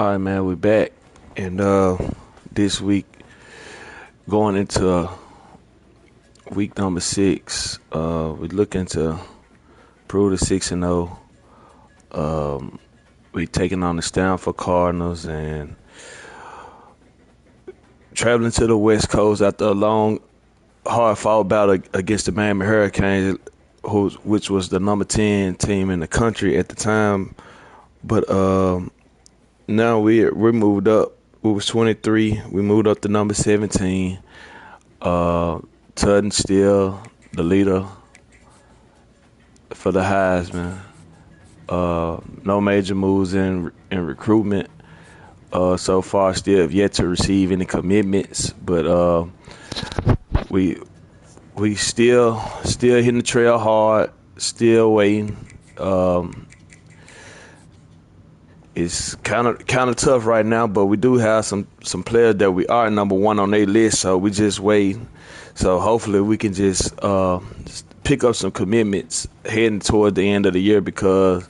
All right, man, we're back. And this week, going into week number 6, we're looking to prove the 6-0. We're taking on the Stanford Cardinals and traveling to the West Coast after a long, hard-fought battle against the Miami Hurricanes, which was the number 10 team in the country at the time. But now we're moved up. We was 23. We moved up to number 17. Tutton still the leader for the Heisman. No major moves in recruitment. So far, still have yet to receive any commitments. But we still hitting the trail hard. Still waiting. It's kind of tough right now, but we do have some players that we are number 1 on their list, so we just waiting. So hopefully we can just pick up some commitments heading toward the end of the year, because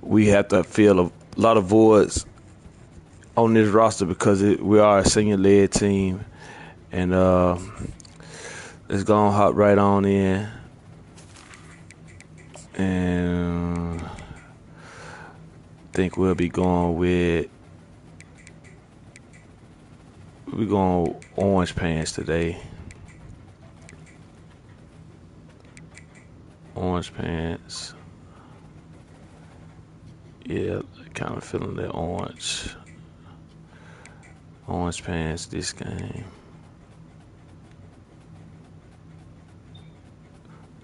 we have to fill a lot of voids on this roster because we are a senior-led team. And let's go and hop right on in. And I think we'll be going with orange pants today. Orange pants. Yeah, kind of feeling that orange pants this game.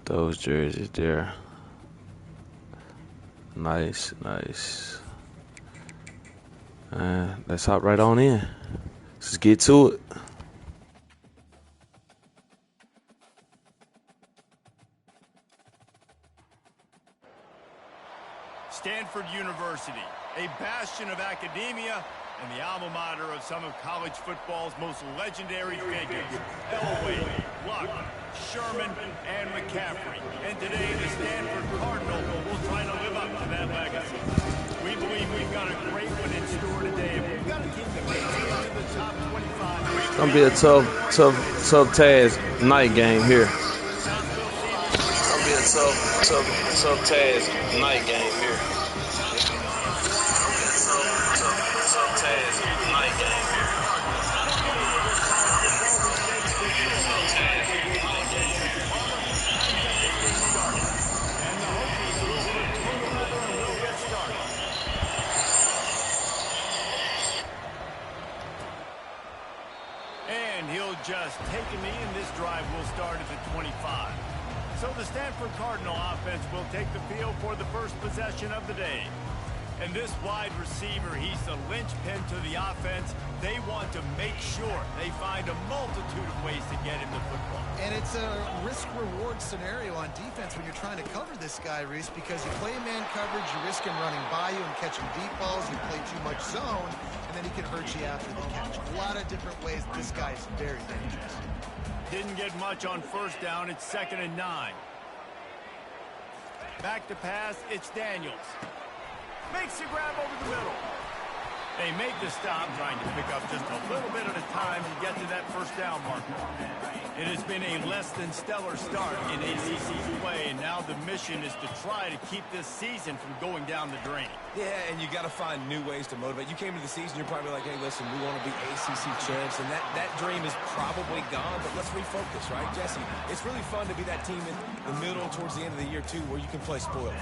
Those jerseys there. Nice. Let's hop right on in. Let's get to it. Stanford University, a bastion of academia and the alma mater of some of college football's most legendary figures: Elway, Luck, Sherman, and McCaffrey. And today, the Stanford Cardinal will try to live up to that legacy. We believe we've got a great one in store today. We've got a team that gets into the top 25. It's gonna be a tough task night game here. It's gonna be a tough task night game here. And he'll just take a knee, and this drive will start at the 25. So the Stanford Cardinal offense will take the field for the first possession of the day. And this wide receiver, he's the linchpin to the offense. They want to make sure they find a multitude of ways to get him the football. And it's a risk-reward scenario on defense when you're trying to cover this guy, Reese, because you play man coverage, you risk him running by you and catching deep balls. You play too much zone, and then he can hurt you after the catch. A lot of different ways. This guy is very dangerous. Didn't get much on first down. It's 2nd and 9. Back to pass. It's Daniels. Makes the grab over the middle. They make the stop, trying to pick up just a little bit at a time to get to that first down marker. It has been a less than stellar start in ACC play, and now the mission is to try to keep this season from going down the drain. Yeah, and you got to find new ways to motivate. You came into the season, you're probably like, hey, listen, we want to be ACC champs, and that dream is probably gone, but let's refocus, right, Jesse? It's really fun to be that team in the middle towards the end of the year, too, where you can play spoiled.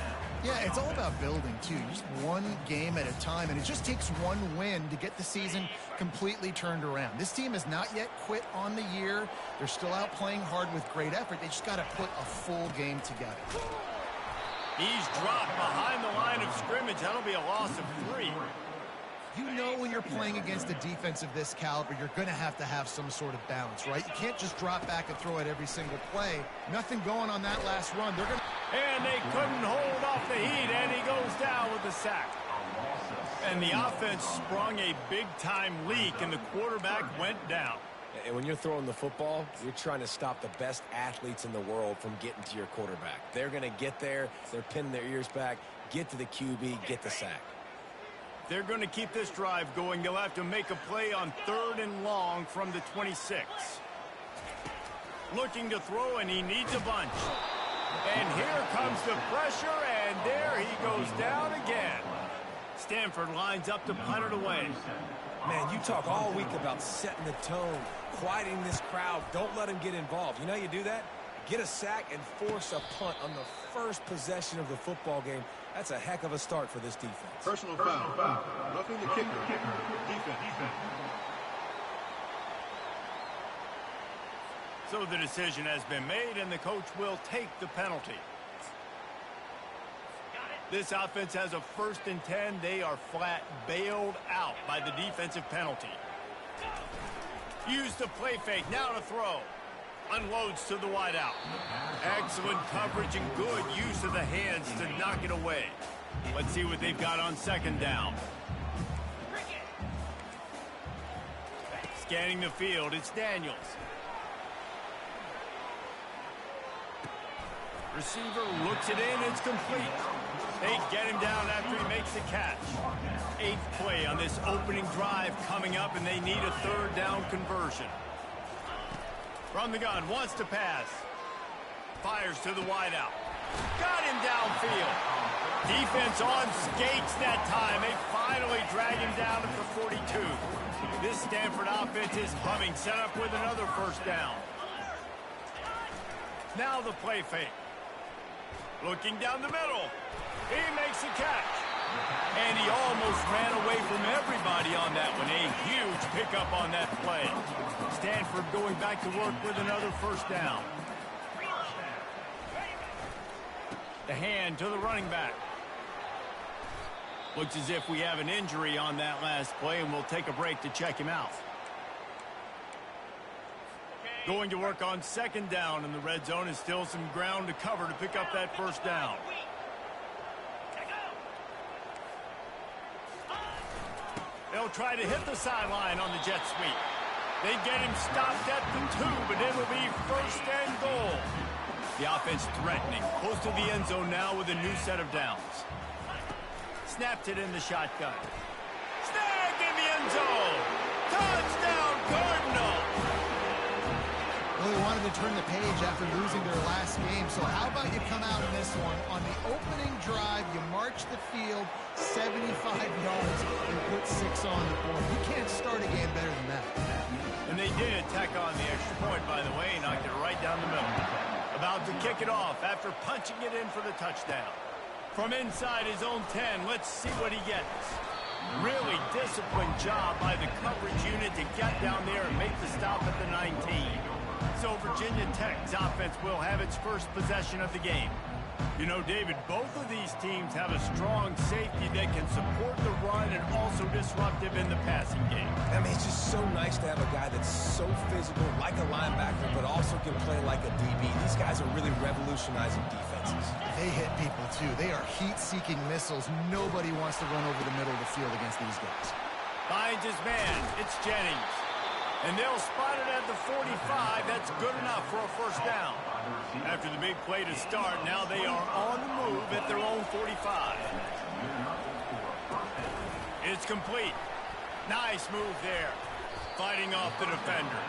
Yeah, it's all about building, too. Just one game at a time, and it just takes one win to get the season completely turned around. This team has not yet quit on the year. They're still out playing hard with great effort. They just got to put a full game together. He's dropped behind the line of scrimmage. That'll be a loss of 3. You know when you're playing against a defense of this caliber, you're going to have some sort of balance, right? You can't just drop back and throw it every single play. Nothing going on that last run. They're going to... And they couldn't hold off the heat, and he goes down with the sack. And the offense sprung a big-time leak, and the quarterback went down. And when you're throwing the football, you're trying to stop the best athletes in the world from getting to your quarterback. They're going to get there. They're pinning their ears back, get to the QB, get the sack. They're going to keep this drive going. They'll have to make a play on 3rd and long from the 26. Looking to throw, and he needs a bunch. And here comes the pressure, and there he goes down again. Stanford lines up to punt it away. Man, you talk all week about setting the tone, quieting this crowd. Don't let them get involved. You know how you do that? Get a sack and force a punt on the first possession of the football game. That's a heck of a start for this defense. Personal foul. Roughing the kicker. Defense. So the decision has been made, and the coach will take the penalty. This offense has a 1st and 10. They are flat bailed out by the defensive penalty. Use the play fake. Now to throw. Unloads to the wideout. Excellent coverage and good use of the hands to knock it away. Let's see what they've got on 2nd down. Scanning the field, it's Daniels. Receiver looks it in, it's complete. They get him down after he makes the catch. 8th play on this opening drive coming up, and they need a 3rd down conversion. From the gun, wants to pass. Fires to the wideout. Got him downfield. Defense on skates that time. They finally drag him down at the 42. This Stanford offense is humming, set up with another 1st down. Now the play fake. Looking down the middle. He makes the catch. And he almost ran away from everybody on that one. A huge pickup on that play. Stanford going back to work with another 1st down. The hand to the running back. Looks as if we have an injury on that last play, and we'll take a break to check him out. Going to work on 2nd down, and the red zone is still some ground to cover to pick up that 1st down. They'll try to hit the sideline on the jet sweep. They get him stopped at the 2, but it'll be 1st and goal. The offense threatening. Close to the end zone now with a new set of downs. Snapped it in the shotgun. Snagged in the end zone. Touchdown, Cardinals. Well, they wanted to turn the page after losing their last game, so how about you come out in this one? On the opening drive, you march the field 75 yards and put 6 on the board. You can't start a game better than that. And they did tack on the extra point, by the way, knocked it right down the middle. About to kick it off after punching it in for the touchdown. From inside his own 10, let's see what he gets. Really disciplined job by the coverage unit to get down there and make the stop at the 19. So Virginia Tech's offense will have its first possession of the game. You know, David, both of these teams have a strong safety that can support the run and also disruptive in the passing game. I mean, it's just so nice to have a guy that's so physical, like a linebacker, but also can play like a DB. These guys are really revolutionizing defenses. They hit people, too. They are heat-seeking missiles. Nobody wants to run over the middle of the field against these guys. Finds his man. It's Jennings. And they'll spot it at the 45. That's good enough for a 1st down. After the big play to start, now they are on the move at their own 45. It's complete. Nice move there. Fighting off the defender.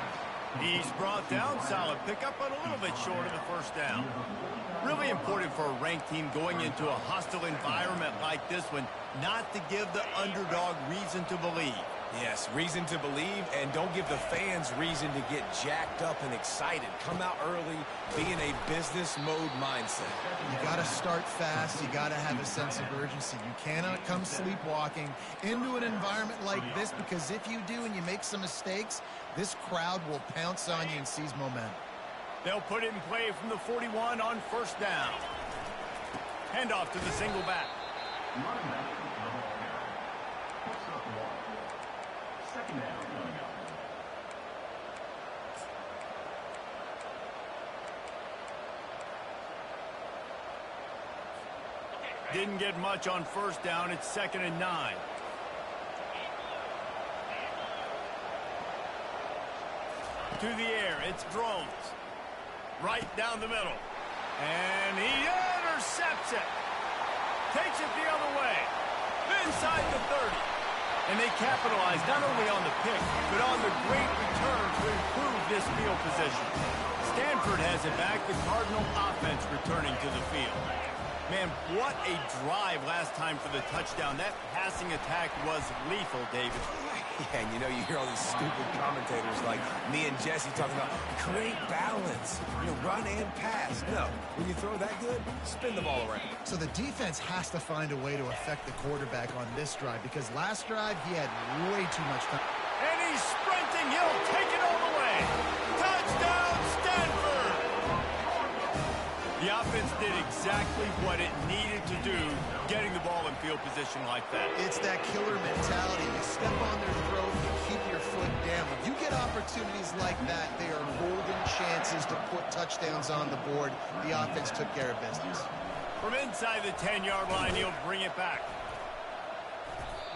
He's brought down. Solid pickup, but a little bit short of the 1st down. Really important for a ranked team going into a hostile environment like this one, not to give the underdog reason to believe. Yes, reason to believe, and don't give the fans reason to get jacked up and excited. Come out early, be in a business mode mindset. You got to start fast. You got to have a sense of urgency. You cannot come sleepwalking into an environment like this, because if you do and you make some mistakes, this crowd will pounce on you and seize momentum. They'll put it in play from the 41 on 1st down. Handoff to the single back. Didn't get much on 1st down. It's 2nd and 9. To the air. It's Drones. Right down the middle. And he intercepts it. Takes it the other way. inside the 30. And they capitalize not only on the pick, but on the great return to improve this field position. Stanford has it back, the Cardinal offense returning to the field. Man, what a drive last time for the touchdown. That passing attack was lethal, David. Yeah, and you know, you hear all these stupid commentators like me and Jesse talking about great balance, run and pass. No, when you throw that good, spin the ball around. So the defense has to find a way to affect the quarterback on this drive, because last drive he had way too much time. And he's sprinting. He'll take it all the way. Touchdown, Stanford! The offense did exactly what it needed to do, getting the ball in field position like that. It's that killer mentality. You step on their throat, you keep your foot down. When you get opportunities like that, they are golden chances to put touchdowns on the board. The offense took care of business. From inside the 10-yard line, he'll bring it back.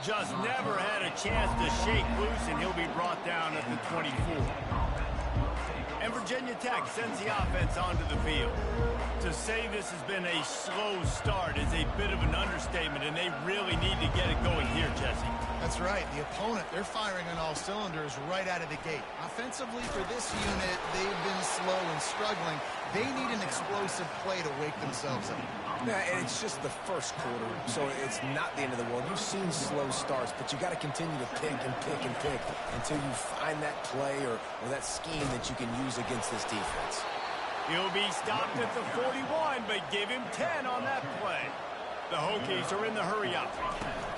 Just never had a chance to shake loose, and he'll be brought down at the 24. And Virginia Tech sends the offense onto the field. To say this has been a slow start is a bit of an understatement, and they really need to get it going here, Jesse. That's right. The opponent, they're firing on all cylinders right out of the gate. Offensively for this unit, they've been slow and struggling. They need an explosive play to wake themselves up. Yeah, and it's just the first quarter, so it's not the end of the world. You've seen slow starts, but you got to continue to pick and pick and pick until you find that play or that scheme that you can use against this defense. He'll be stopped at the 41, but give him 10 on that play. The Hokies are in the hurry-up.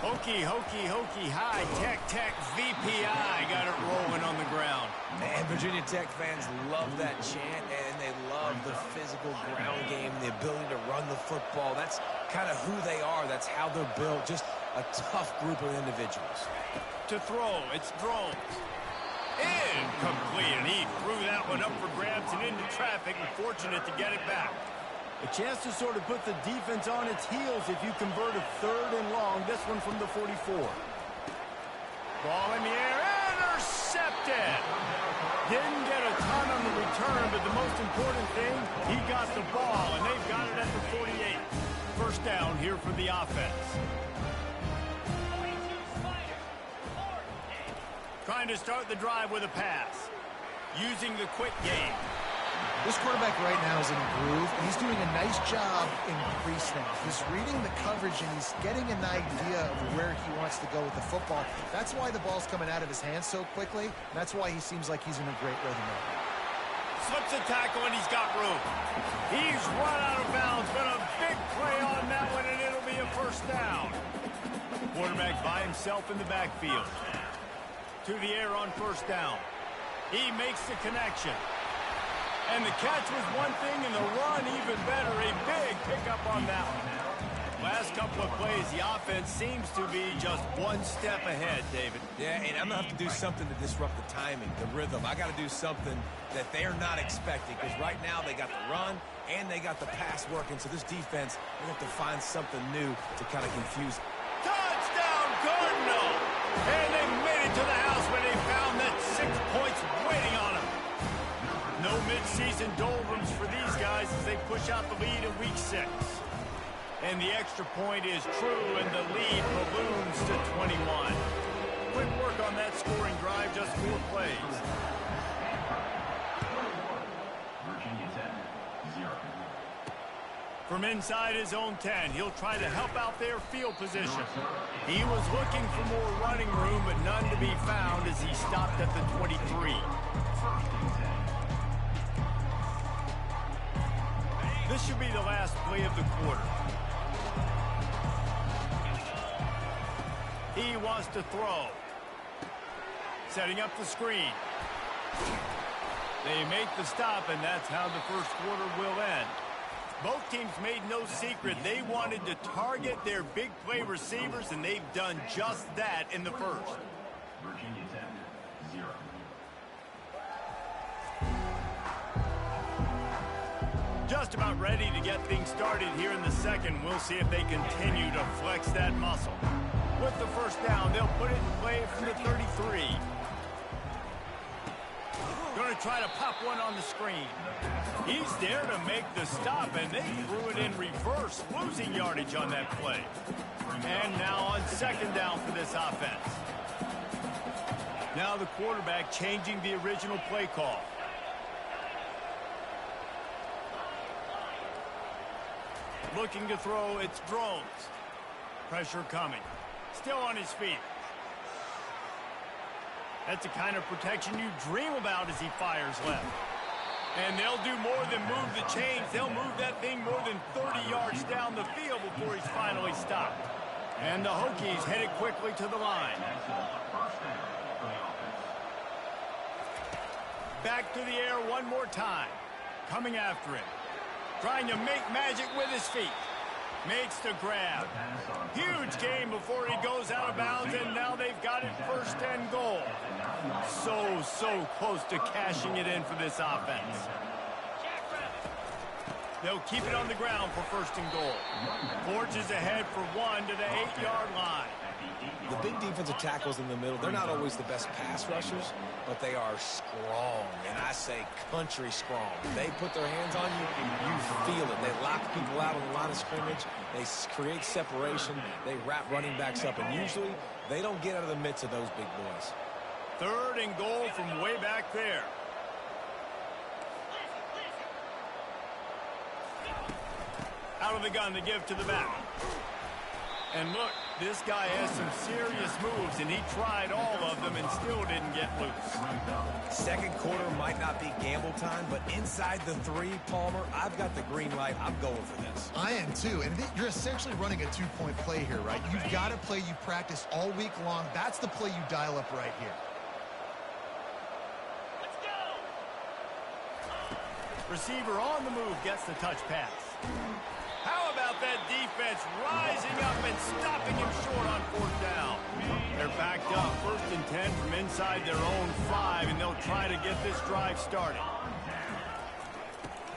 Hokie, Hokie, Hokie, high, Tech, Tech, VPI got it rolling on the ground. And Virginia Tech fans love that chant, and they love the physical ground game, the ability to run the football. That's kind of who they are. That's how they're built. Just a tough group of individuals. To throw, it's thrown. Incomplete, and he threw that one up for grabs and into traffic, and fortunate to get it back. A chance to sort of put the defense on its heels if you convert a 3rd and long. This one from the 44. Ball in the air, intercepted. Didn't get a ton on the return, but the most important thing, he got the ball, and they've got it at the 48. First down here for the offense. Trying to start the drive with a pass. Using the quick game. This quarterback right now is in a groove, and he's doing a nice job in pre-snap. He's reading the coverage, and he's getting an idea of where he wants to go with the football. That's why the ball's coming out of his hands so quickly. That's why he seems like he's in a great rhythm now. Slips a tackle, and he's got room. He's run out of bounds, but a big play on that one, and it'll be a first down. Quarterback by himself in the backfield. To the air on first down. He makes the connection. And the catch was one thing, and the run even better. A big pickup on that one. Last couple of plays, the offense seems to be just one step ahead, David. Yeah, and I'm going to have to do something to disrupt the timing, the rhythm. I got to do something that they're not expecting, because right now they got the run and they got the pass working. So this defense, they have to find something new to kind of confuse it. Touchdown, Cardinal! And they made it to the house where they found that 6 points waiting on them. No mid-season doldrums for these guys as they push out the lead in Week 6. And the extra point is true, and the lead balloons to 21. Quick work on that scoring drive, just 4 plays. From inside his own 10, he'll try to help out their field position. He was looking for more running room, but none to be found as he stopped at the 23. This should be the last play of the quarter. He wants to throw. Setting up the screen. They make the stop, and that's how the first quarter will end. Both teams made no secret they wanted to target their big play receivers, and they've done just that in the first. Virginia Tech, 0. Just about ready to get things started here in the second. We'll see if they continue to flex that muscle. With the first down, they'll put it in play from the 33. Going to try to pop one on the screen. He's there to make the stop, and they threw it in reverse, losing yardage on that play. And now on second down for this offense. Now the quarterback changing the original play call. Looking to throw, it's drones. Pressure coming. Still on his feet. That's the kind of protection you dream about as he fires left. And they'll do more than move the chains. They'll move that thing more than 30 yards down the field before he's finally stopped. And the Hokies headed quickly to the line. Back to the air one more time. Coming after him. Trying to make magic with his feet. Makes the grab. Huge gain before he goes out of bounds, and now they've got it first and goal. So close to cashing it in for this offense. They'll keep it on the ground for first and goal. Forges ahead for one to the 8-yard line. The big defensive tackles in the middle, they're not always the best pass rushers, but they are strong, and I say country strong. They put their hands on you, you feel it. They lock people out on the line of scrimmage. They create separation. They wrap running backs up, and usually they don't get out of the midst of those big boys. Third and goal from way back there. Out of the gun to give to the back. And look, this guy has some serious moves, and he tried all of them and still didn't get loose. Second quarter might not be gamble time, but inside the 3, Palmer, I've got the green light. I'm going for this. I am too, and you're essentially running a 2-point play here, right? You've got a play you practice all week long. That's the play you dial up right here. Receiver on the move gets the touch pass. How about that defense rising up and stopping him short on fourth down? They're backed up, 1st and 10 from inside their own 5, and they'll try to get this drive started.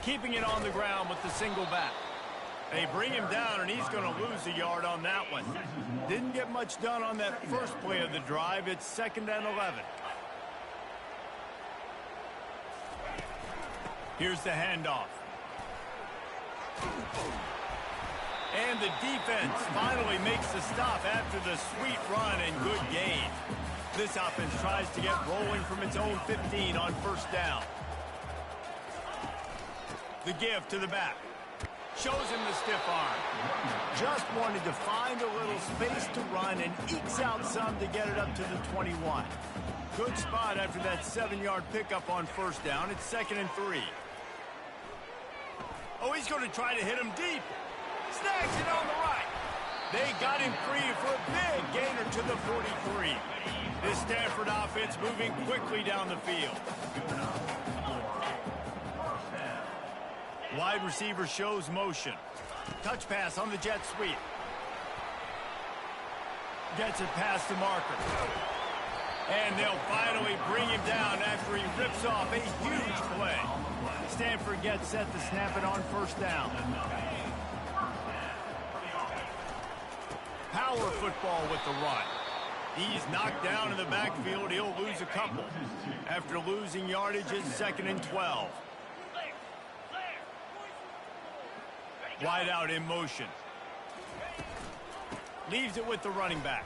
Keeping it on the ground with the single back. They bring him down, and he's going to lose a yard on that one. Didn't get much done on that first play of the drive. It's 2nd and 11. Here's the handoff. And the defense finally makes the stop after the sweet run and good gain. This offense tries to get rolling from its own 15 on first down. The give to the back. Shows him the stiff arm. Just wanted to find a little space to run and ekes out some to get it up to the 21. Good spot after that 7-yard pickup on first down. It's 2nd and 3. Oh, he's going to try to hit him deep. Snags it on the right. They got him free for a big gainer to the 43. This Stanford offense moving quickly down the field. Wide receiver shows motion. Touch pass on the jet sweep. Gets it past the marker. And they'll finally bring him down after he rips off a huge play. Stanford gets set to snap it on first down. Power football with the run. He's knocked down in the backfield. He'll lose a couple. After losing yardage, it's 2nd and 12. Wide out in motion. Leaves it with the running back.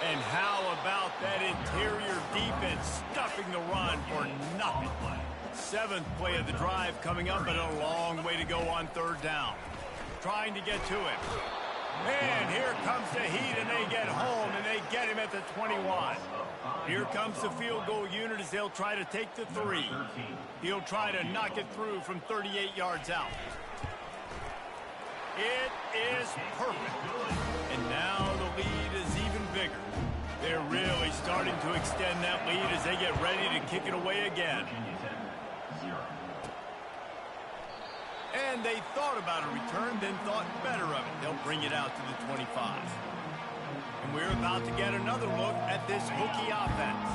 And how about that interior defense stuffing the run for nothing? 7th play of the drive coming up, but a long way to go on third down. Trying to get to it. And here comes the heat, and they get home, and they get him at the 21. Here comes the field goal unit as they'll try to take the 3. He'll try to knock it through from 38 yards out. It is perfect. And now the lead is even bigger. They're really starting to extend that lead as they get ready to kick it away again. And they thought about a return, then thought better of it. They'll bring it out to the 25. And we're about to get another look at this Hokie offense.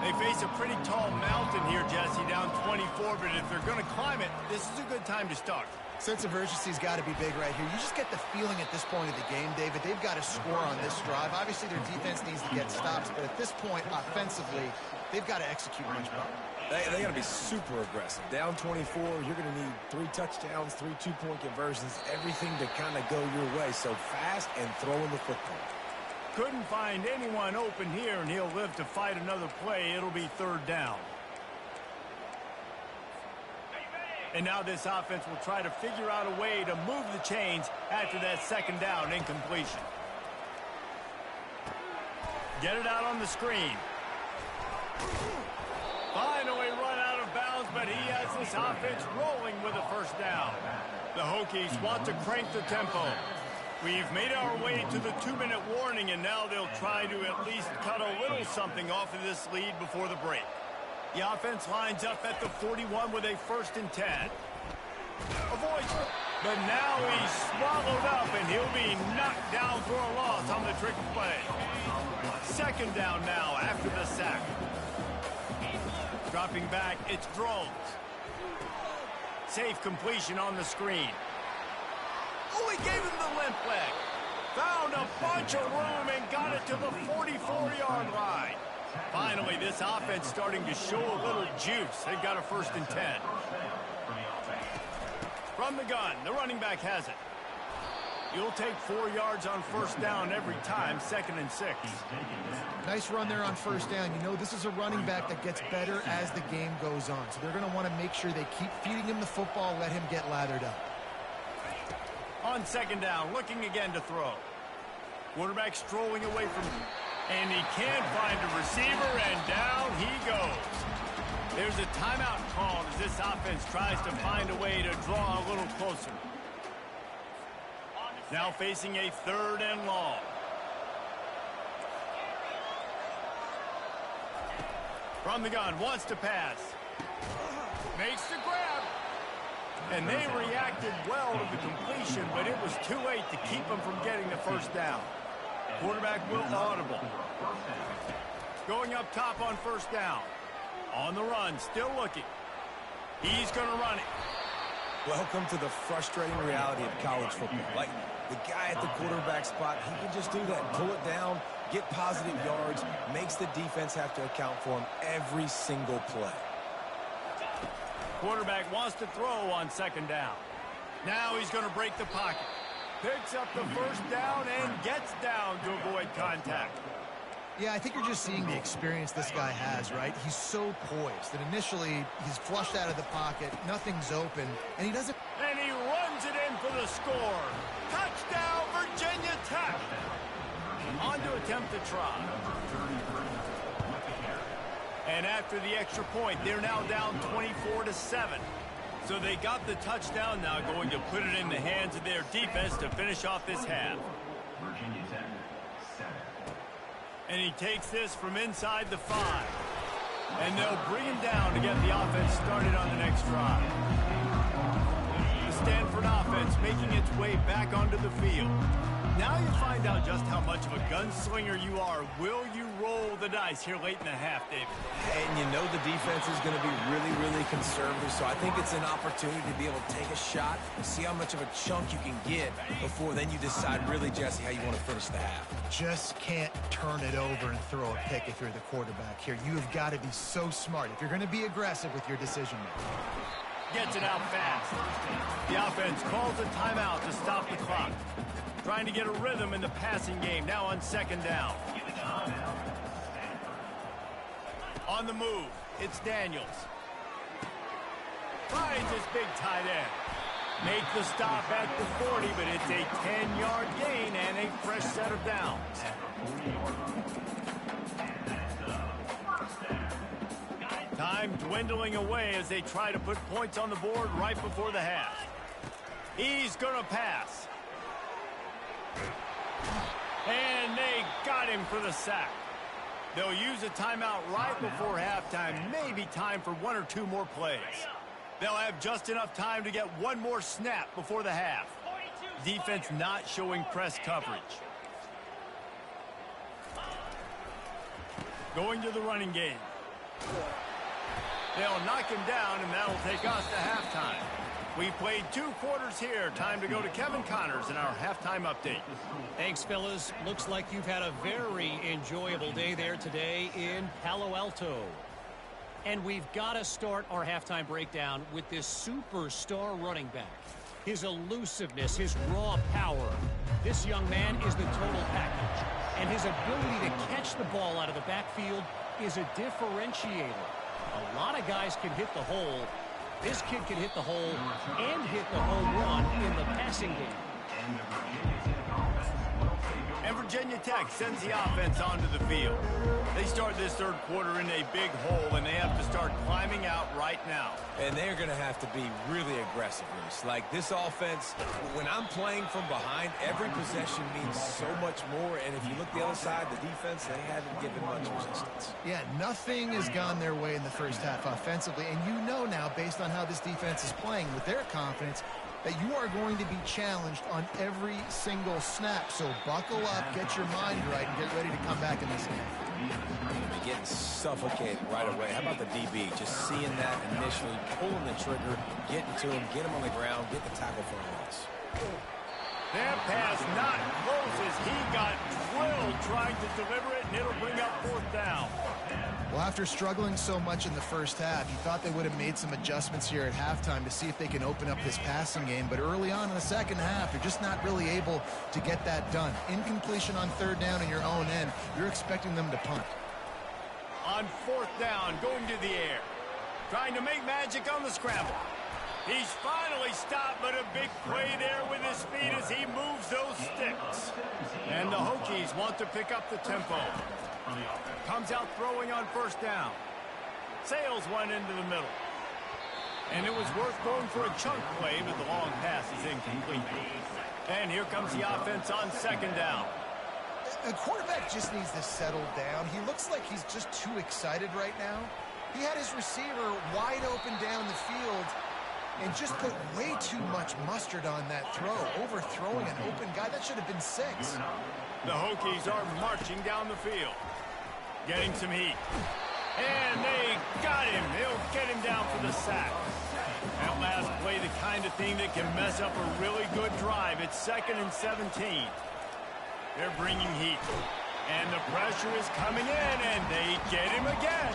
They face a pretty tall mountain here, Jesse, down 24, but if they're going to climb it, this is a good time to start. Sense of urgency's got to be big right here. You just get the feeling at this point of the game, David, they've got to score on this drive. Obviously, their defense needs to get stops, but at this point, offensively, they've got to execute much better. They got to be super aggressive. Down 24, you're going to need 3 touchdowns, 3 two-point conversions, everything to kind of go your way. So fast and throwing the football. Couldn't find anyone open here, and he'll live to fight another play. It'll be 3rd down. And now this offense will try to figure out a way to move the chains after that 2nd down incompletion. Get it out on the screen. Finally run out of bounds, but he has this offense rolling with a 1st down. The Hokies want to crank the tempo. We've made our way to the 2-minute warning, and now they'll try to at least cut a little something off of this lead before the break. The offense lines up at the 41 with a 1st and 10. Avoids it, but now he's swallowed up, and he'll be knocked down for a loss on the trick play. 2nd down now after the sack. Dropping back, it's Drones. Safe completion on the screen. Oh, he gave him the limp leg. Found a bunch of room and got it to the 44-yard line. Finally, this offense starting to show a little juice. They've got a 1st and 10. From the gun, the running back has it. You'll take 4 yards on 1st down every time, 2nd and 6. Nice run there on 1st down. You know, this is a running back that gets better as the game goes on. So they're going to want to make sure they keep feeding him the football, let him get lathered up. On 2nd down, looking again to throw. Quarterback strolling away from him. And he can't find a receiver, and down he goes. There's a timeout called as this offense tries to find a way to draw a little closer. Now facing a 3rd and long. From the gun, wants to pass. Makes the grab. And they reacted well to the completion, but it was too late to keep them from getting the 1st down. Quarterback will audible. Going up top on 1st down. On the run, still looking. He's going to run it. Welcome to the frustrating reality of college football. Like, the guy at the quarterback spot, he can just do that. Pull it down, get positive yards, makes the defense have to account for him every single play. Quarterback wants to throw on 2nd down. Now he's going to break the pocket. Picks up the 1st down and gets down to avoid contact. Yeah, I think you're just seeing the experience this guy has, right? He's so poised that initially he's flushed out of the pocket, nothing's open, and he doesn't... And he runs it in for the score. Touchdown, Virginia Tech. On to attempt the try. And after the extra point, they're now down 24-7. So they got the touchdown, now going to put it in the hands of their defense to finish off this half. Virginia Tech, 7. And he takes this from inside the 5. And they'll bring him down to get the offense started on the next drive. The Stanford offense making its way back onto the field. Now you find out just how much of a gunslinger you are. Will you roll the dice here late in the half, David? And you know the defense is going to be really, really conservative, so I think it's an opportunity to be able to take a shot, see how much of a chunk you can get before then you decide really, Jesse, how you want to finish the half. Just can't turn it over and throw a pick if you're the quarterback here. You have got to be so smart if you're going to be aggressive with your decision making. Gets it out fast. The offense calls a timeout to stop the clock. Trying to get a rhythm in the passing game, now on 2nd down. On the move, it's Daniels. Finds his big tight end. Make the stop at the 40, but it's a 10-yard gain and a fresh set of downs. Time dwindling away as they try to put points on the board right before the half. He's going to pass. And they got him for the sack. They'll use a timeout right before halftime. Maybe time for 1 or 2 more plays. They'll have just enough time to get 1 more snap before the half. Defense not showing press coverage. Going to the running game. They'll knock him down, and that'll take us to halftime. We played 2 quarters here. Time to go to Kevin Connors in our halftime update. Thanks, fellas. Looks like you've had a very enjoyable day there today in Palo Alto. And we've got to start our halftime breakdown with this superstar running back. His elusiveness, his raw power. This young man is the total package. And his ability to catch the ball out of the backfield is a differentiator. A lot of guys can hit the hole. This kid can hit the hole and hit the home run in the passing game. And Virginia Tech sends the offense onto the field. They start this third quarter in a big hole, and they have to start climbing out right now. And they're going to have to be really aggressive, Reese. Like this offense, when I'm playing from behind, every possession means so much more. And if you look the other side, the defense, they haven't given much resistance. Yeah, nothing has gone their way in the first half offensively. And you know now, based on how this defense is playing with their confidence, that you are going to be challenged on every single snap. So buckle up, get your mind right, and get ready to come back in this game. They're getting suffocated right away. How about the DB? Just seeing that initially, pulling the trigger, getting to him, get him on the ground, get the tackle for a loss. That pass not close as he got drilled trying to deliver it, and it'll bring up 4th down. Well, after struggling so much in the first half, you thought they would have made some adjustments here at halftime to see if they can open up this passing game. But early on in the second half, you're just not really able to get that done. Incompletion on 3rd down in your own end, you're expecting them to punt. On 4th down, going to the air. Trying to make magic on the scramble. He's finally stopped, but a big play there with his feet as he moves those sticks. And the Hokies want to pick up the tempo. Comes out throwing on 1st down. Sails one into the middle. And it was worth going for a chunk play, but the long pass is incomplete. And here comes the offense on 2nd down. The quarterback just needs to settle down. He looks like he's just too excited right now. He had his receiver wide open down the field and just put way too much mustard on that throw, overthrowing an open guy. That should have been 6. The Hokies are marching down the field. Getting some heat. And they got him. They'll get him down for the sack. That last play, the kind of thing that can mess up a really good drive. It's 2nd and 17. They're bringing heat. And the pressure is coming in, and they get him again.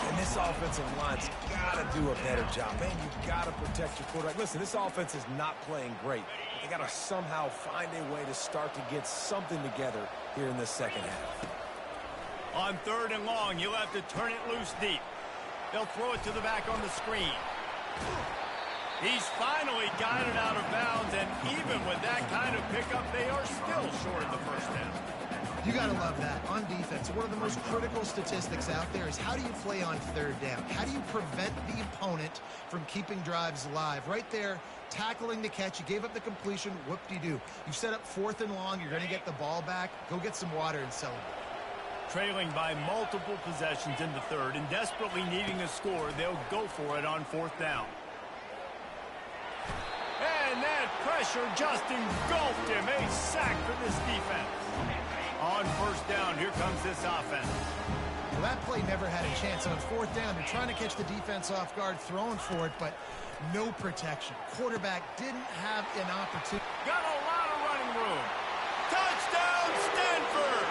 And this offensive line's got to do a better job. Man, you've got to protect your quarterback. Listen, this offense is not playing great. They got to somehow find a way to start to get something together here in the second half. On 3rd and long, you'll have to turn it loose deep. They'll throw it to the back on the screen. He's finally got it out of bounds, and even with that kind of pickup, they are still short of the 1st down. You got to love that. On defense, one of the most critical statistics out there is how do you play on 3rd down? How do you prevent the opponent from keeping drives alive? Right there, tackling the catch. You gave up the completion. Whoop-de-doo. You've set up 4th and long. You're going to get the ball back. Go get some water and celebrate. Trailing by multiple possessions in the 3rd and desperately needing a score, they'll go for it on 4th down. And that pressure just engulfed him. A sack for this defense. On 1st down, here comes this offense. Well, that play never had a chance. On 4th down, they're trying to catch the defense off guard, throwing for it, but no protection. Quarterback didn't have an opportunity. Got a lot of running room. Touchdown, Stanford!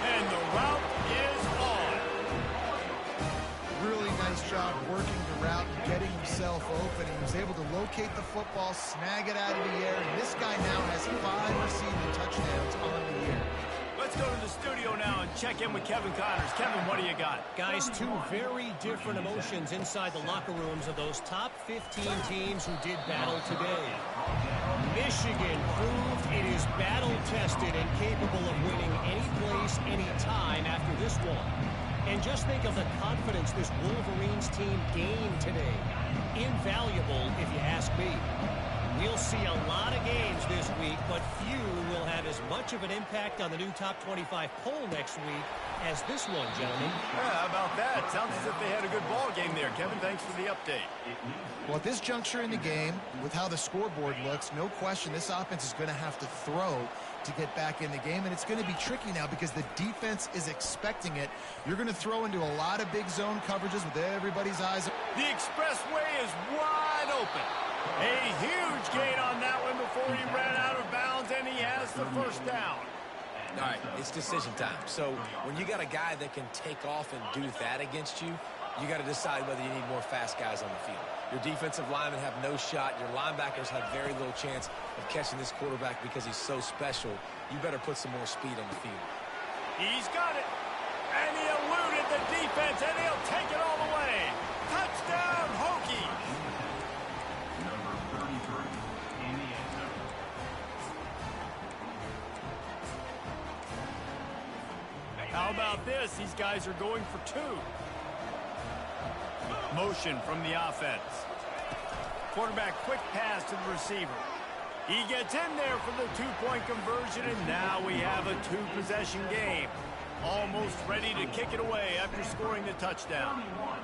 And the route is on. Really nice job working the route and getting himself open. He was able to locate the football, snag it out of the air, and this guy now has 5 receiving touchdowns on the year. Let's go to the studio now and check in with Kevin Connors. Kevin, what do you got? Guys, 2 very different emotions inside the locker rooms of those top 15 teams who did battle today. Michigan proved it is battle-tested and capable of winning any place, any time after this one. And just think of the confidence this Wolverines team gained today. Invaluable, if you ask me. We'll see a lot of games this week, but few will have as much of an impact on the new top 25 poll next week as this one, gentlemen. Yeah, how about that? Sounds as if they had a good ball game there. Kevin, thanks for the update. Well, at this juncture in the game, with how the scoreboard looks, no question this offense is going to have to throw to get back in the game, and it's going to be tricky now because the defense is expecting it. You're going to throw into a lot of big zone coverages with everybody's eyes. The expressway is wide open. A huge gain on that one before he ran out of bounds, and he has the first down. All right, it's decision time. So when you got a guy that can take off and do that against you, you got to decide whether you need more fast guys on the field. Your defensive linemen have no shot. Your linebackers have very little chance of catching this quarterback because he's so special. You better put some more speed on the field. He's got it. And he eluded the defense, and he'll take it all the way. Touchdown, Hokie. Number 33 in the end zone. How about this? These guys are going for two. Motion from the offense. Quarterback quick pass to the receiver. He gets in there for the two-point conversion, and now we have a two-possession game. Almost ready to kick it away after scoring the touchdown. 21,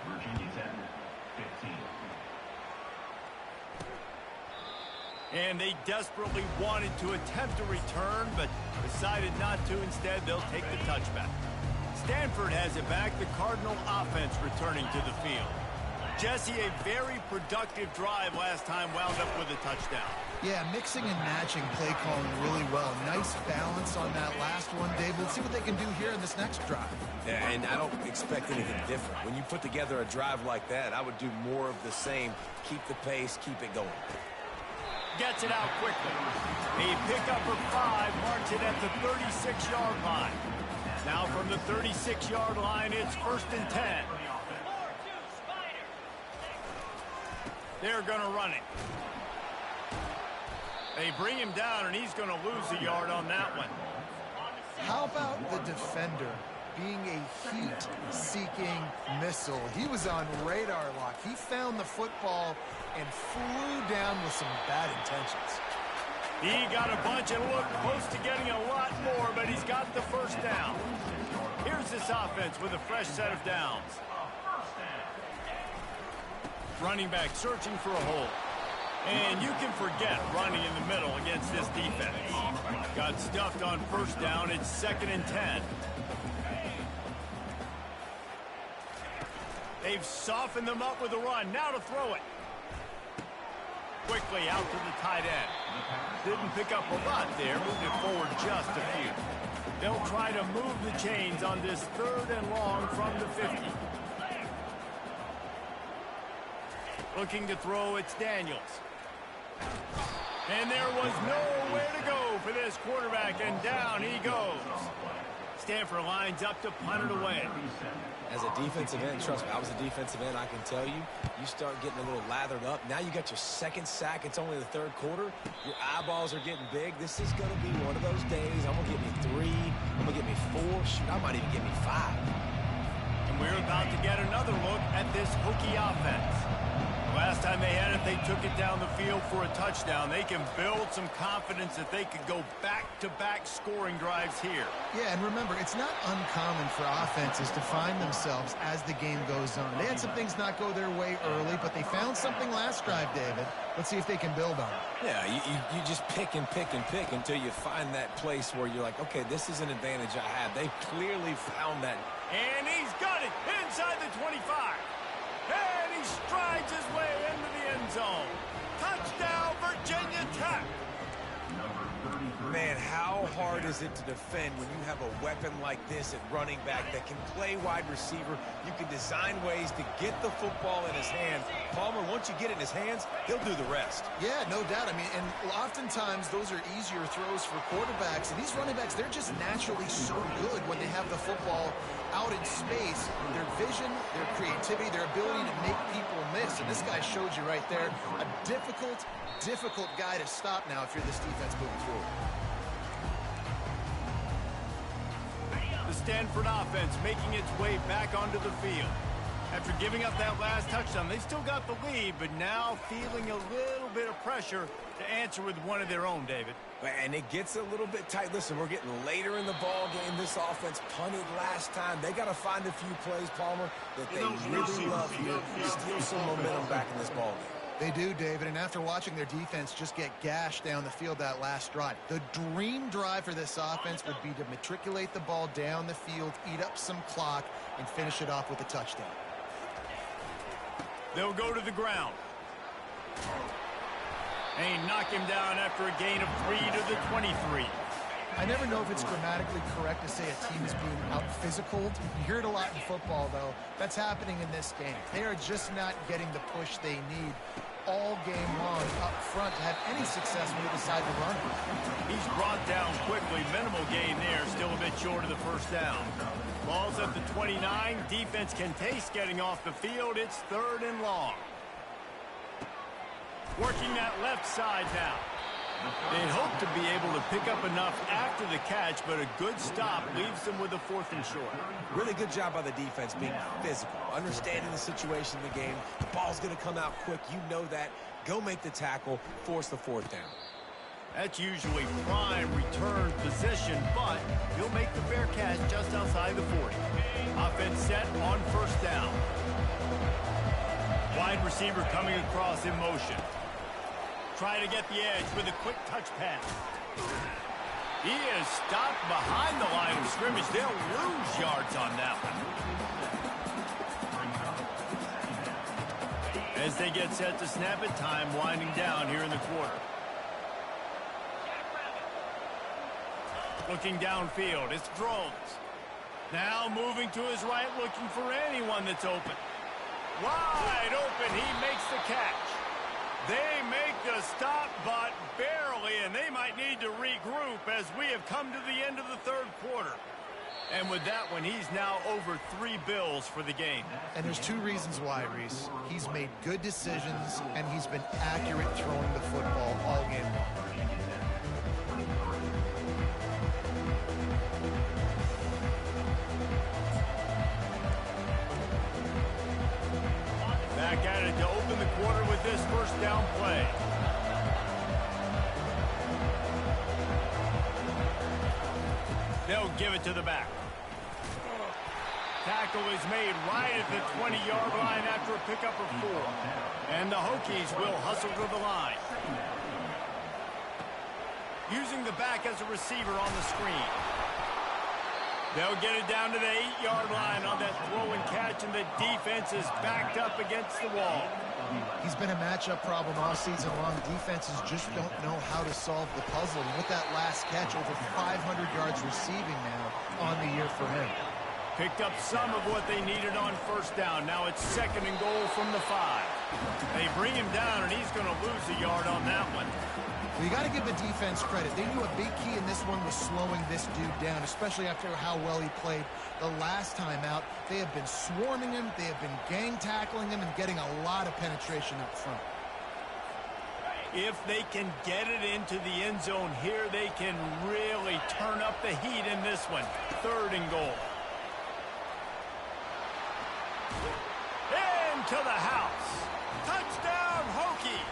Virginia Tech, 15. And they desperately wanted to attempt a return, but decided not to. Instead, they'll take the touchback. Stanford has it back. The Cardinal offense returning to the field. Jesse, a very productive drive last time, wound up with a touchdown. Yeah, mixing and matching play calling really well. Nice balance on that last one, Dave. Let's see what they can do here in this next drive. Yeah, and I don't expect anything different. When you put together a drive like that, I would do more of the same. Keep the pace, keep it going. Gets it out quickly. A pickup of 5 marks it at the 36-yard line. Now from the 36-yard line, it's 1st and 10. They're going to run it. They bring him down, and he's going to lose a yard on that one. How about the defender being a heat-seeking missile? He was on radar lock. He found the football and flew down with some bad intentions. He got a bunch and looked close to getting a lot more, but he's got the first down. Here's this offense with a fresh set of downs. Running back searching for a hole. And you can forget running in the middle against this defense. Got stuffed on first down. It's 2nd and 10. They've softened them up with a run. Now to throw it. Quickly out to the tight end. Didn't pick up a lot there. Moved it forward just a few. They'll try to move the chains on this 3rd and long from the 50. Looking to throw, it's Daniels. And there was nowhere to go for this quarterback, and down he goes. Stanford lines up to punt it away. As a defensive end, trust me, I was a defensive end, I can tell you, you start getting a little lathered up. Now you got your 2nd sack. It's only the 3rd quarter. Your eyeballs are getting big. This is going to be one of those days. I'm going to get me 3. I'm going to get me 4. Shoot, I might even get me 5. And we're about to get another look at this Hokie offense. Last time they had it, they took it down the field for a touchdown. They can build some confidence that they could go back-to-back scoring drives here. Yeah, and remember, it's not uncommon for offenses to find themselves as the game goes on. They had some things not go their way early, but they found something last drive, David. Let's see if they can build on it. Yeah, you just pick and pick and pick until you find that place where you're like, okay, this is an advantage I have. They've clearly found that. And he's got it inside the 25. And he strides his way into the end zone. Touchdown, Virginia Tech. Man, how hard is it to defend when you have a weapon like this at running back that can play wide receiver? You can design ways to get the football in his hands. Palmer, once you get it in his hands, he'll do the rest. Yeah, no doubt. I mean, and oftentimes those are easier throws for quarterbacks. And these running backs, they're just naturally so good when they have the football out in space. Their vision, their creativity, their ability to make people miss. And this guy showed you right there, a difficult guy to stop now if you're this defense moving forward. The Stanford offense making its way back onto the field. After giving up that last touchdown, they still got the lead, but now feeling a little bit of pressure to answer with one of their own, David. And it gets a little bit tight. Listen, we're getting later in the ball game. This offense punted last time. They got to find a few plays, Palmer, that they really love here. Steal some momentum back in this ball game. They do, David, and after watching their defense just get gashed down the field that last drive, the dream drive for this offense would be to matriculate the ball down the field, eat up some clock, and finish it off with a touchdown. They'll go to the ground. And knock him down after a gain of 3 to the 23. I never know if it's grammatically correct to say a team is being out-physicaled. You hear it a lot in football, though. That's happening in this game. They are just not getting the push they need all game long up front to have any success when they decide to run. He's brought down quickly. Minimal gain there. Still a bit short of the first down. Ball's at the 29. Defense can taste getting off the field. It's 3rd and long. Working that left side now. They'd hope to be able to pick up enough after the catch, but a good stop leaves them with a 4th and short. Really good job by the defense being physical, understanding the situation in the game. The ball's going to come out quick. You know that. Go make the tackle, force the 4th down. That's usually prime return position, but he'll make the fair catch just outside the 40. Offense set on 1st down. Wide receiver coming across in motion. Try to get the edge with a quick touch pass. He is stopped behind the line of scrimmage. They'll lose yards on that one. As they get set to snap it, time winding down here in the quarter. Looking downfield, it's Drones. Now moving to his right, looking for anyone that's open. Wide open, he makes the catch. They make the stop, but barely, and they might need to regroup as we have come to the end of the 3rd quarter. And with that one, he's now over 3 bills for the game. And there's 2 reasons why, Reese. He's made good decisions, and he's been accurate throwing the football all game long. Back at it to open the quarter with this 1st down play. They'll give it to the back. Tackle is made right at the 20-yard line after a pickup of 4. And the Hokies will hustle to the line. Using the back as a receiver on the screen. They'll get it down to the 8-yard line on that throw and catch, and the defense is backed up against the wall. He's been a matchup problem all season long. Defenses just don't know how to solve the puzzle. And with that last catch, over 500 yards receiving now on the year for him. Picked up some of what they needed on 1st down. Now it's 2nd and goal from the 5. They bring him down, and he's going to lose a yard on that one. Well, you got to give the defense credit. They knew a big key in this one was slowing this dude down, especially after how well he played the last time out. They have been swarming him. They have been gang tackling him and getting a lot of penetration up front. If they can get it into the end zone here, they can really turn up the heat in this one. 3rd and goal. Into the house. Touchdown, Hokies.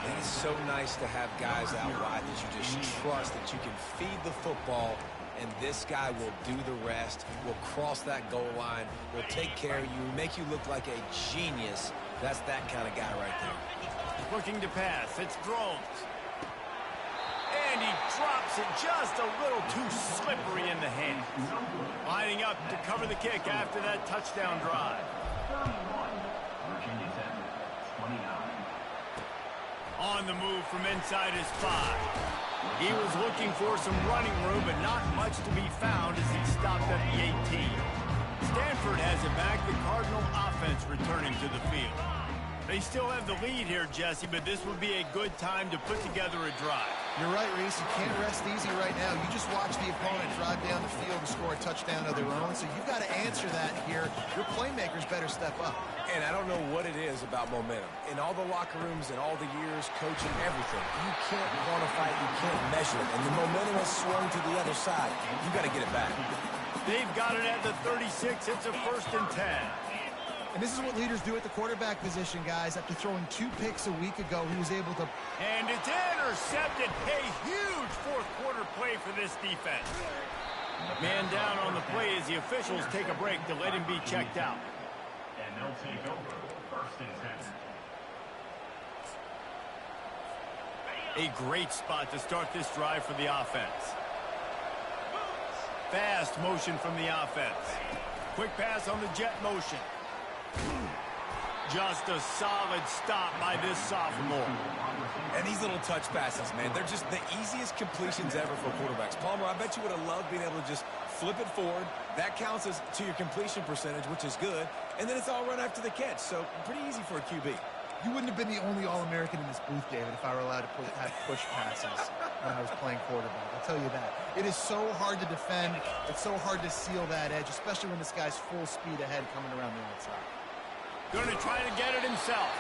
It is so nice to have guys out wide that you just trust that you can feed the football, and this guy will do the rest, will cross that goal line, will take care of you, make you look like a genius. That's that kind of guy right there. Looking to pass. It's Drones. And he drops it just a little too slippery in the hand. Lining up to cover the kick after that touchdown drive. 31, Virginia Tech, 29. On the move from inside his 5. He was looking for some running room, but not much to be found as he stopped at the 18. Stanford has it back, the Cardinal offense returning to the field. They still have the lead here, Jesse, but this would be a good time to put together a drive. You're right, Reese. You can't rest easy right now. You just watch the opponent drive down the field and score a touchdown of their own, so you've got to answer that here. Your playmakers better step up. And I don't know what it is about momentum. In all the locker rooms and all the years, coaching, everything, you can't quantify it, you can't measure it. And the momentum has swung to the other side. You've got to get it back. They've got it at the 36. It's a 1st and 10. And this is what leaders do at the quarterback position, guys. After throwing 2 picks a week ago, he was able to... And it's intercepted. A huge 4th quarter play for this defense. Man down on the play as the officials take a break to let him be checked out. And they'll take over 1st and 10. A great spot to start this drive for the offense. Fast motion from the offense. Quick pass on the jet motion. Just a solid stop by this sophomore. And these little touch passes, man, they're just the easiest completions ever for quarterbacks. Palmer, I bet you would have loved being able to just flip it forward. That counts as to your completion percentage, which is good. And then it's all run after the catch, so pretty easy for a QB. You wouldn't have been the only All-American in this booth, David, if I were allowed to have push passes when I was playing quarterback. I'll tell you that. It is so hard to defend. It's so hard to seal that edge, especially when this guy's full speed ahead coming around the outside. Going to try to get it himself.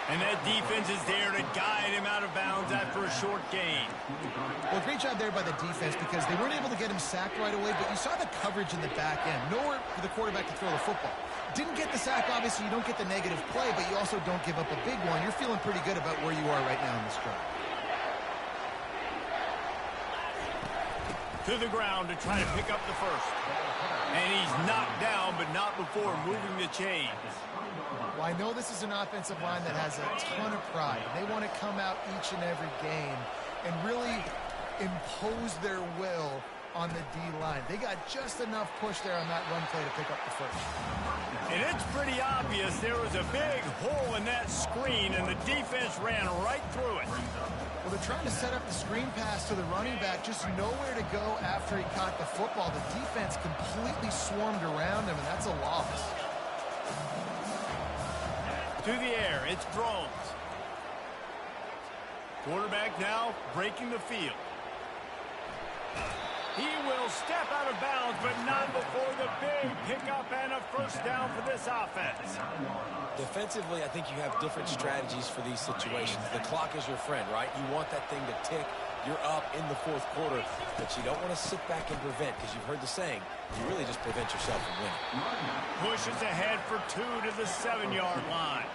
And that defense is there to guide him out of bounds after a short gain. Well, great job there by the defense because they weren't able to get him sacked right away, but you saw the coverage in the back end. Nowhere for the quarterback to throw the football. Didn't get the sack, obviously you don't get the negative play, but you also don't give up a big one. You're feeling pretty good about where you are right now in this drive. To the ground to try to pick up the first. And he's knocked down, but not before moving the chains. Well, I know this is an offensive line that has a ton of pride. They want to come out each and every game and really impose their will on the D-line. They got just enough push there on that run play to pick up the first. And it's pretty obvious there was a big hole in that screen, and the defense ran right through it. Well, they're trying to set up the screen pass to the running back, just nowhere to go after he caught the football. The defense completely swarmed around him, and that's a loss. To the air, it's Drones. Quarterback now breaking the field. He will step out of bounds, but not before the big pickup and a first down for this offense. Defensively, I think you have different strategies for these situations. The clock is your friend, right? You want that thing to tick. You're up in the fourth quarter, but you don't want to sit back and prevent, because you've heard the saying, you really just prevent yourself from winning. Pushes ahead for 2 to the 7-yard line.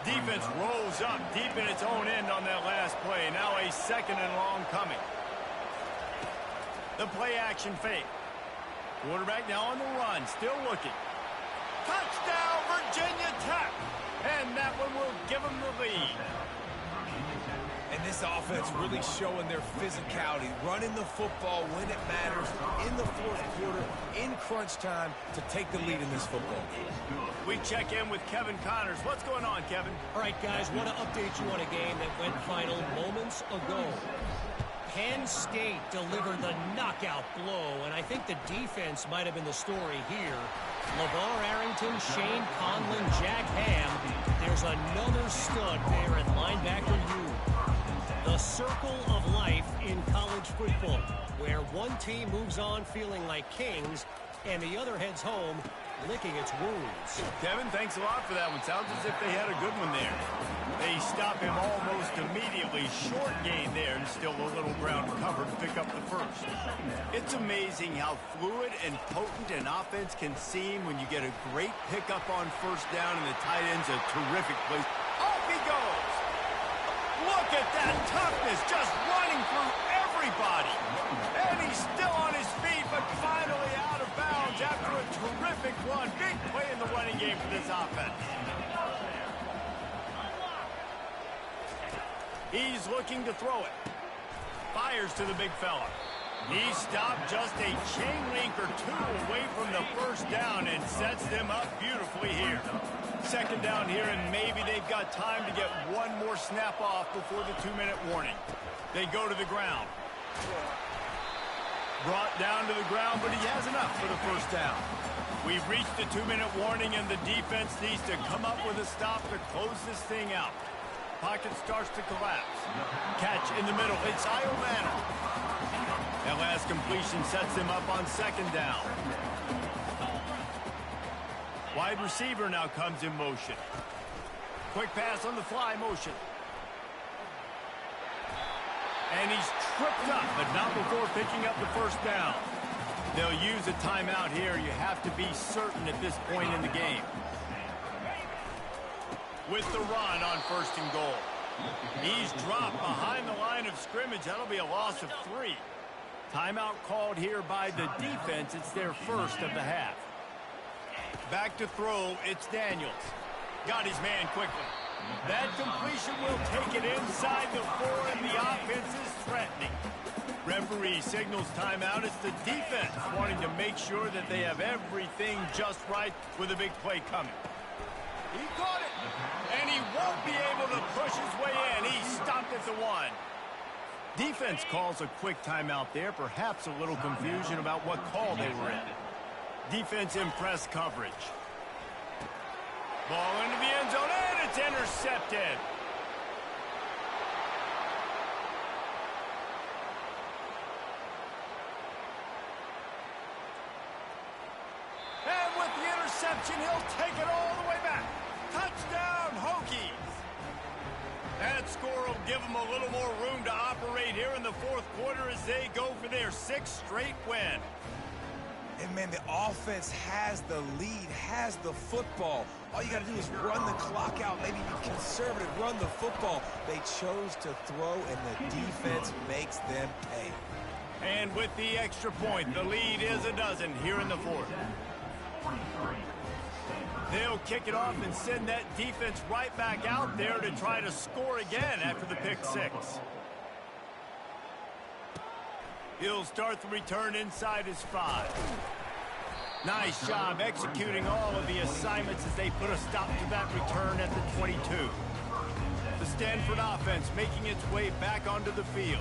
Defense rolls up deep in its own end on that last play. Now a 2nd and long coming. The play action fake. Quarterback now on the run, still looking. Touchdown, Virginia Tech. And that one will give them the lead. And this offense really showing their physicality, running the football when it matters, in the fourth quarter, in crunch time, to take the lead in this football game. We check in with Kevin Connors. What's going on, Kevin? All right, guys, want to update you on a game that went final moments ago. Penn State delivered the knockout blow, and I think the defense might have been the story here. LeVar Arrington, Shane Conlon, Jack Ham. There's another stud there at linebacker U. The circle of life in college football, where one team moves on feeling like kings, and the other heads home licking its wounds. Kevin, thanks a lot for that one. Sounds as if they had a good one there. They stop him almost immediately. Short gain there, and still a little ground covered to pick up the first. It's amazing how fluid and potent an offense can seem when you get a great pickup on first down, and the tight end's a terrific place. Off he goes! Look at that toughness, just running through everybody. And he's still on his feet, but finally out of bounds after a terrific run. Big play in the running game for this offense. He's looking to throw it. Fires to the big fella. He stopped just a chain link or 2 away from the first down and sets them up beautifully here. 2nd down here, and maybe they've got time to get one more snap off before the 2-minute warning. They go to the ground. Brought down to the ground, but he has enough for the first down. We've reached the 2-minute warning, and the defense needs to come up with a stop to close this thing out. Pocket starts to collapse. Catch in the middle. It's Iomana. That last completion sets them up on 2nd down. Wide receiver now comes in motion. Quick pass on the fly motion. And he's tripped up, but not before picking up the first down. They'll use a timeout here. You have to be certain at this point in the game. With the run on 1st and goal. He's dropped behind the line of scrimmage. That'll be a loss of 3. Timeout called here by the defense. It's their first of the half. Back to throw, it's Daniels. Got his man quickly. That completion will take it inside the 4, and the offense is threatening. Referee signals timeout. It's the defense wanting to make sure that they have everything just right with a big play coming. He caught it, and he won't be able to push his way in. He stopped at the 1. Defense calls a quick timeout there, perhaps a little confusion about what call they were in. Defense in press coverage. Ball into the end zone, and it's intercepted. And with the interception, he'll take it all the way back. Touchdown, Hokies. That score will give them a little more room to operate here in the fourth quarter as they go for their 6th straight win. And, man, the offense has the lead, has the football. All you got to do is run the clock out, maybe be conservative, run the football. They chose to throw, and the defense makes them pay. And with the extra point, the lead is a dozen here in the fourth. They'll kick it off and send that defense right back out there to try to score again after the pick 6. He'll start the return inside his 5. Nice job executing all of the assignments as they put a stop to that return at the 22. The Stanford offense making its way back onto the field.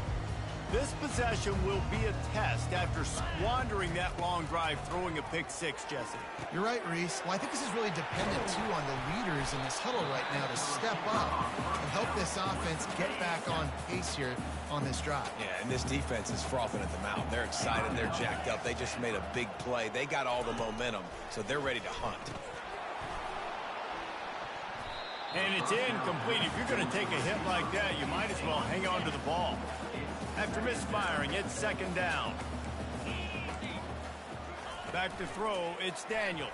This possession will be a test after squandering that long drive throwing a pick 6, Jesse. You're right, Reese. Well, I think this is really dependent, too, on the leaders in this huddle right now to step up and help this offense get back on pace here on this drive. Yeah, and this defense is frothing at the mouth. They're excited. They're jacked up. They just made a big play. They got all the momentum, so they're ready to hunt. And it's incomplete. If you're going to take a hit like that, you might as well hang on to the ball. After misfiring, it's 2nd down. Back to throw, it's Daniels.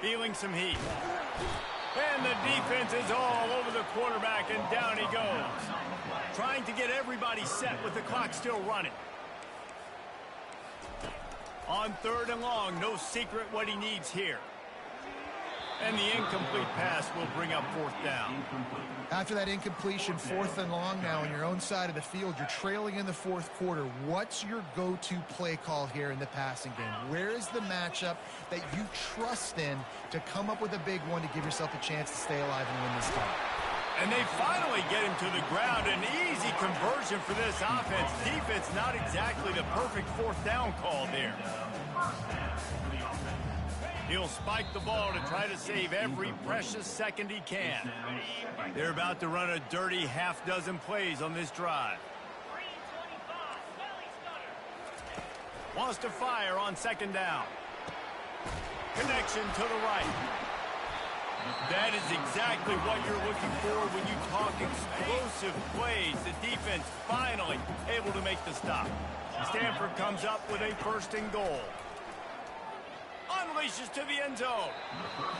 Feeling some heat. And the defense is all over the quarterback, and down he goes. Trying to get everybody set with the clock still running. On 3rd and long, no secret what he needs here. And the incomplete pass will bring up 4th down. After that incompletion, 4th and long now on your own side of the field, you're trailing in the 4th quarter. What's your go-to play call here in the passing game? Where is the matchup that you trust in to come up with a big one to give yourself a chance to stay alive and win this game? And they finally get him to the ground. An easy conversion for this offense. Defense not exactly the perfect 4th down call there. He'll spike the ball to try to save every precious second he can. They're about to run a dirty half-dozen plays on this drive. Wants to fire on 2nd down. Connection to the right. That is exactly what you're looking for when you talk explosive plays. The defense finally able to make the stop. Stanford comes up with a 1st and goal. Unleashes to the end zone.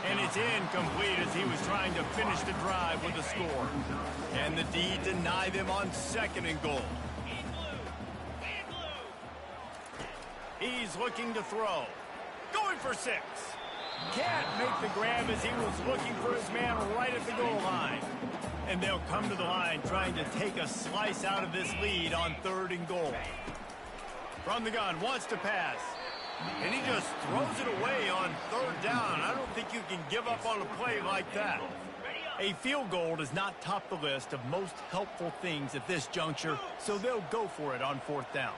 And it's incomplete as he was trying to finish the drive with a score. And the D deny them on 2nd and goal. He's looking to throw. Going for 6. Can't make the grab as he was looking for his man right at the goal line. And they'll come to the line trying to take a slice out of this lead on 3rd and goal. From the gun, wants to pass. And he just throws it away on 3rd down. I don't think you can give up on a play like that. A field goal does not top the list of most helpful things at this juncture, so they'll go for it on 4th down.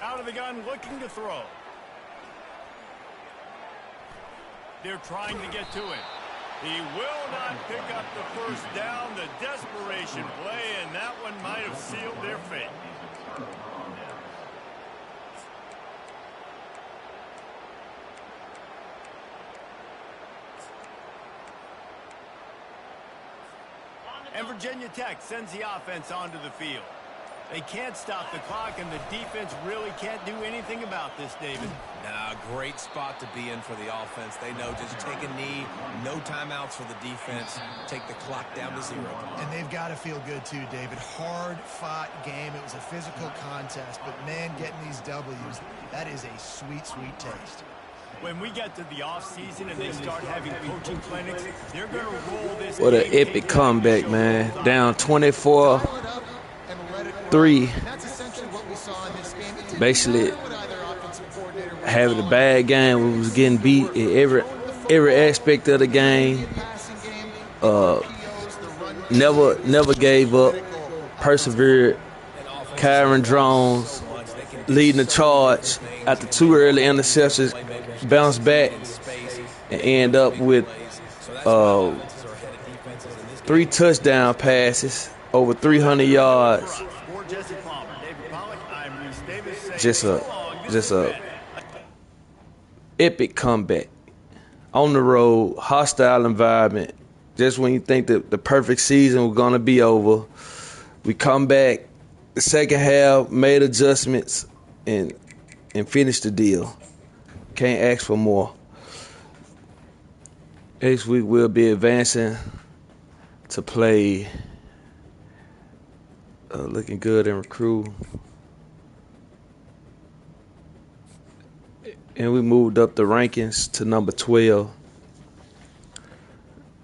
Out of the gun, looking to throw. They're trying to get to him. He will not pick up the 1st down. The desperation play, and that one might have sealed their fate. And Virginia Tech sends the offense onto the field. They can't stop the clock, and the defense really can't do anything about this, David. Nah, great spot to be in for the offense. They know just take a knee, no timeouts for the defense, take the clock down to 0. And they've got to feel good, too, David. Hard-fought game. It was a physical contest, but, man, getting these W's, that is a sweet, sweet taste. When we get to the offseason and they start having coaching clinics, they're going to roll this. What an epic comeback, man. Down 24-3. That's essentially what we saw in this game. Basically, having a bad game. We was getting beat in every aspect of the game. Never gave up. Persevered. Kyron Jones leading the charge after 2 early interceptions, bounced back and end up with 3 touchdown passes, over 300 yards. Just a epic comeback on the road, hostile environment. Just when you think that the perfect season was gonna be over, we come back the second half, made adjustments, and finished the deal. Can't ask for more. Next week we'll be advancing to play looking good in recruit. And we moved up the rankings to number 12.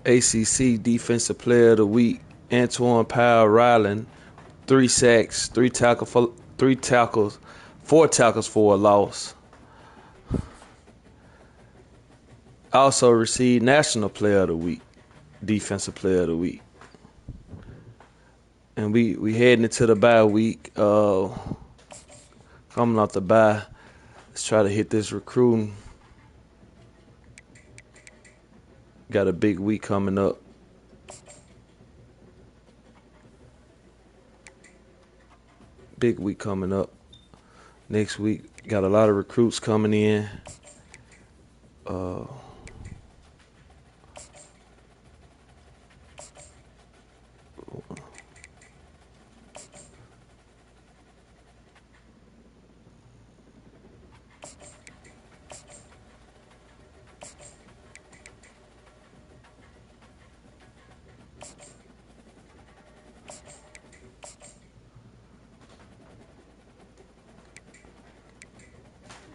ACC Defensive Player of the Week, Antoine Powell-Ryland, 3 sacks, 4 tackles for a loss. Also received National Player of the Week, Defensive Player of the Week. And we heading into the bye week. Coming off the bye, let's try to hit this recruiting. Got a big week coming up. Big week coming up. Next week, got a lot of recruits coming in.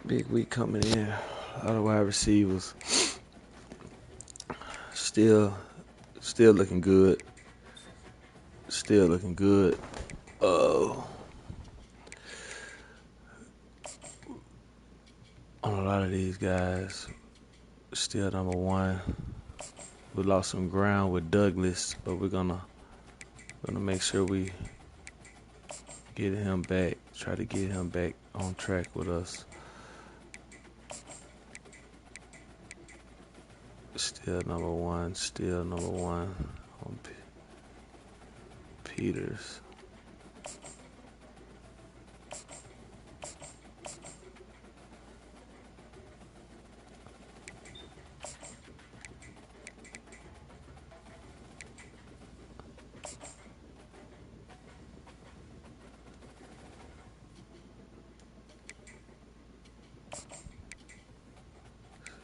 Big week coming in. A lot of wide receivers. Still looking good. Still looking good. On a lot of these guys, still number 1. We lost some ground with Douglas, but we're gonna make sure we get him back. Try to get him back on track with us. Still number one on Peters.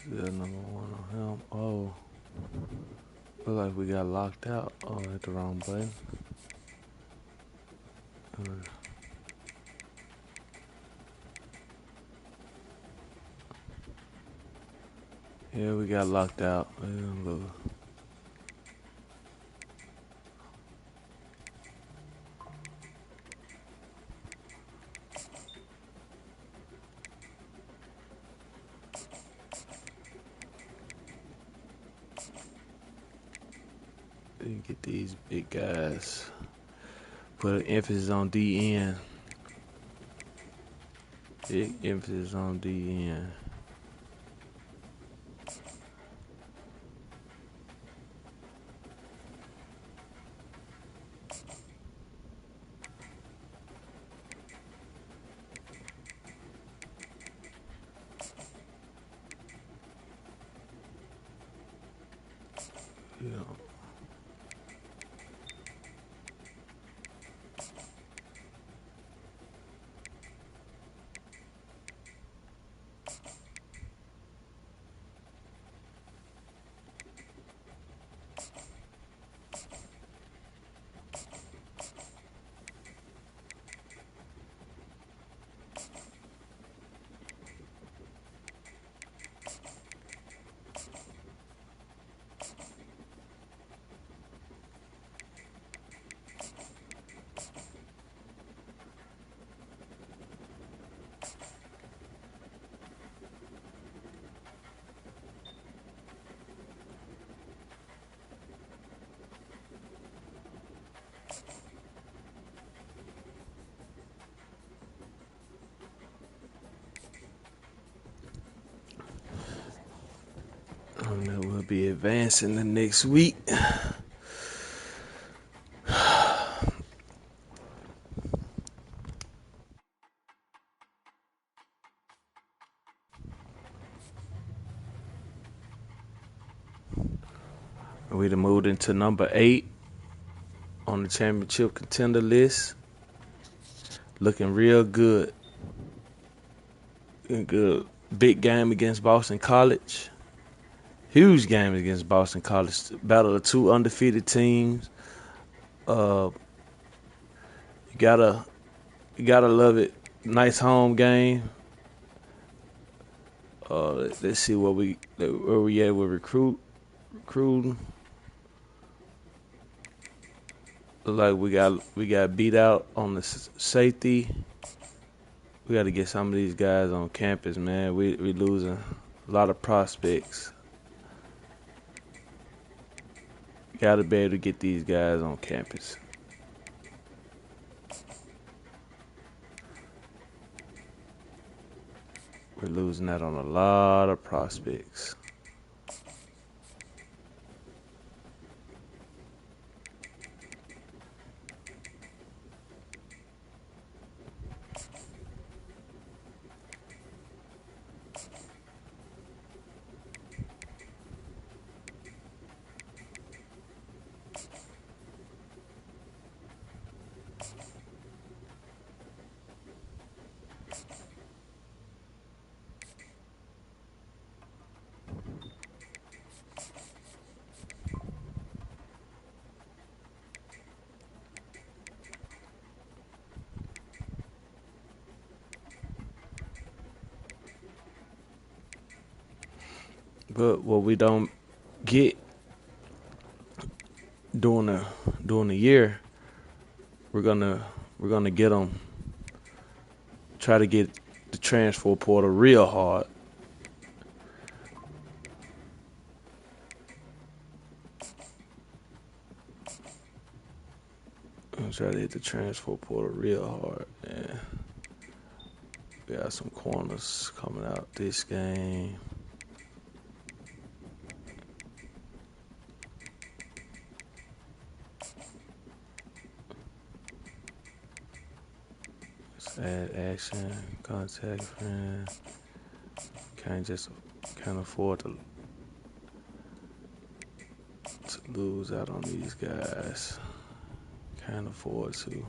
Still number 1 on him. Oh, look like we got locked out. Oh, I hit the wrong button. Yeah, we got locked out. Get these big guys. Put an emphasis on DN. Big emphasis on DN. Yeah. be advancing the next week. We done moved into number 8 on the championship contender list. Looking real good. Looking good. Big game against Boston College. Huge game against Boston College. Battle of 2 undefeated teams. You gotta love it. Nice home game. Let's see where we at with recruiting. Look like we got beat out on the safety. We got to get some of these guys on campus, man. We losing a lot of prospects. Got to be able to get these guys on campus. We're losing out on a lot of prospects. But what we don't get during the year, we're gonna get them. Try to get the transfer portal real hard. Try to hit the transfer portal real hard. Yeah. We got some corners coming out this game. Let's add action, contact friend. Can't afford to lose out on these guys. Can't afford to.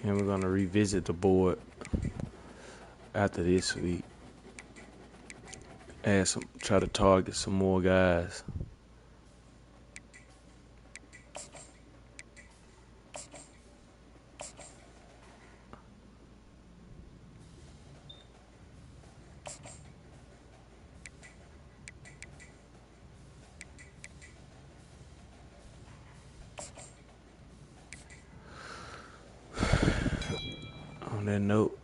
And we're gonna revisit the board after this week. Try to target some more guys. On that note,